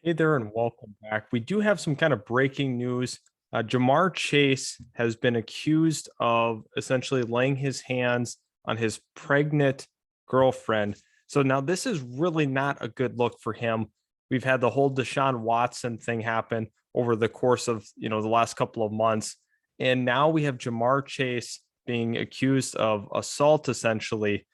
Hey there, and welcome back. We do have some kind of breaking news. Jamar Chase has been accused of essentially laying his hands on his pregnant girlfriend. So now this is really not a good look for him. We've had the whole Deshaun Watson thing happen over the course of the last couple of months, and now we have Jamar Chase being accused of assault essentially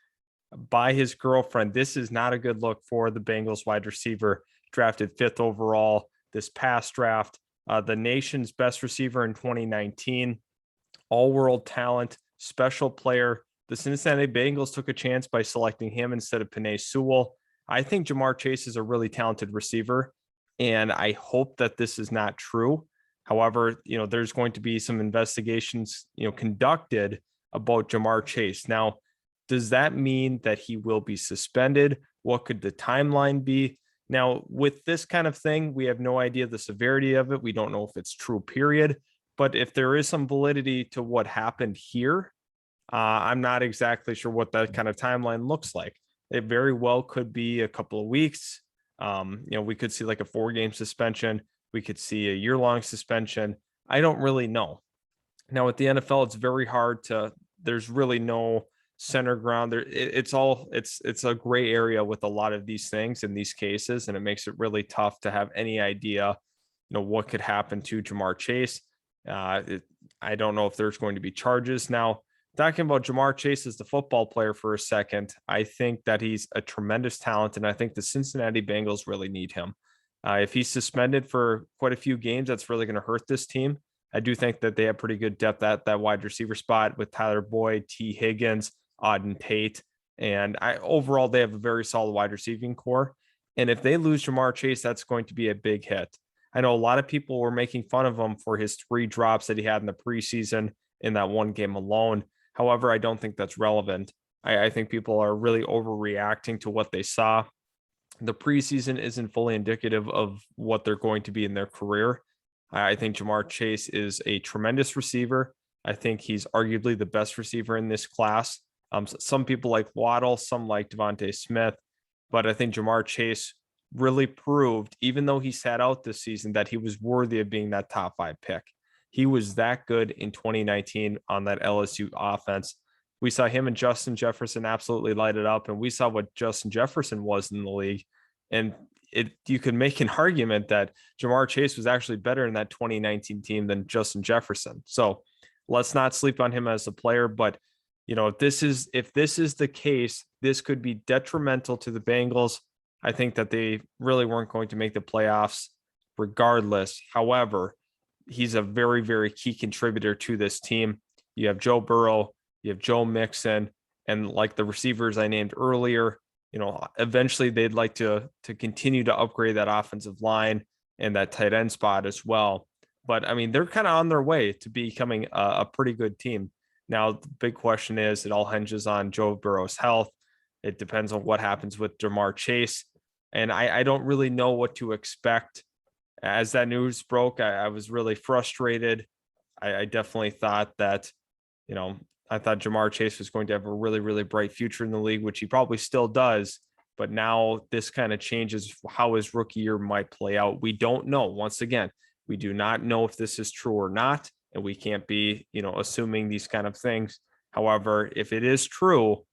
by his girlfriend. This is not a good look for the Bengals wide receiver drafted fifth overall this past draft, the nation's best receiver in 2019, all world talent, special player. The Cincinnati Bengals took a chance by selecting him instead of Penei Sewell. I think Jamar Chase is a really talented receiver, and I hope that this is not true. However, there's going to be some investigations, conducted about Jamar Chase. Now, does that mean that he will be suspended? What could the timeline be? Now, with this kind of thing, we have no idea the severity of it. We don't know if it's true, period. But if there is some validity to what happened here, I'm not exactly sure what that kind of timeline looks like. It very well could be a couple of weeks. We could see like a 4-game suspension. We could see a year-long suspension. I don't really know. Now, with the NFL, it's very hard to, there's really no center ground there. It's a gray area with a lot of these things in these cases, and it makes it really tough to have any idea what could happen to Jamar Chase. I don't know if there's going to be charges. Now, talking about Jamar Chase as the football player for a second, I think that he's a tremendous talent, and I think the Cincinnati Bengals really need him. If he's suspended for quite a few games, that's really going to hurt this team. I do think that they have pretty good depth at that wide receiver spot with Tyler Boyd, T. Higgins, Auden Tate, and overall they have a very solid wide receiving core. And if they lose Jamar Chase, that's going to be a big hit. I know a lot of people were making fun of him for his 3 drops that he had in the preseason in that one game alone. However, I don't think that's relevant. I think people are really overreacting to what they saw. The preseason isn't fully indicative of what they're going to be in their career. I think Jamar Chase is a tremendous receiver. I think he's arguably the best receiver in this class. Some people like Waddle, some like Devontae Smith, but I think Jamar Chase really proved, even though he sat out this season, that he was worthy of being that top 5 pick. He was that good in 2019 on that LSU offense. We saw him and Justin Jefferson absolutely light it up, and we saw what Justin Jefferson was in the league. And you could make an argument that Jamar Chase was actually better in that 2019 team than Justin Jefferson. So let's not sleep on him as a player. But if this is the case, this could be detrimental to the Bengals. I think that they really weren't going to make the playoffs regardless. However, he's a very, very key contributor to this team. You have Joe Burrow, you have Joe Mixon, and like the receivers I named earlier, eventually they'd like to continue to upgrade that offensive line and that tight end spot as well. But I mean, they're kind of on their way to becoming a pretty good team. Now, the big question is, it all hinges on Joe Burrow's health. It depends on what happens with Jamar Chase. And I don't really know what to expect. As that news broke, I was really frustrated. I definitely thought that, I thought Jamar Chase was going to have a really, really bright future in the league, which he probably still does. But now this kind of changes how his rookie year might play out. We don't know. Once again, we do not know if this is true or not, and we can't be, assuming these kind of things. However, if it is true,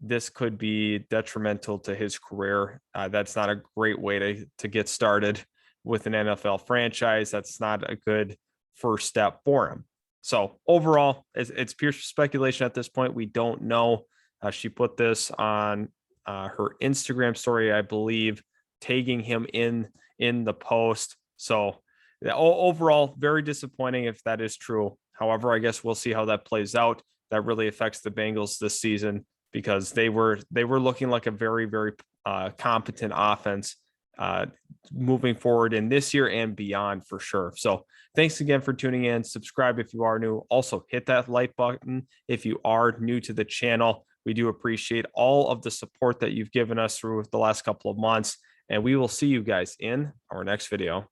this could be detrimental to his career. That's not a great way to get started with an NFL franchise. That's not a good first step for him. So overall, it's pure speculation at this point. We don't know. She put this on her Instagram story, I believe, tagging him in the post. So overall, very disappointing if that is true. However, I guess we'll see how that plays out. That really affects the Bengals this season because they were looking like a very, very competent offense moving forward in this year and beyond for sure. So thanks again for tuning in. Subscribe if you are new. Also hit that like button if you are new to the channel. We do appreciate all of the support that you've given us through the last couple of months, and we will see you guys in our next video.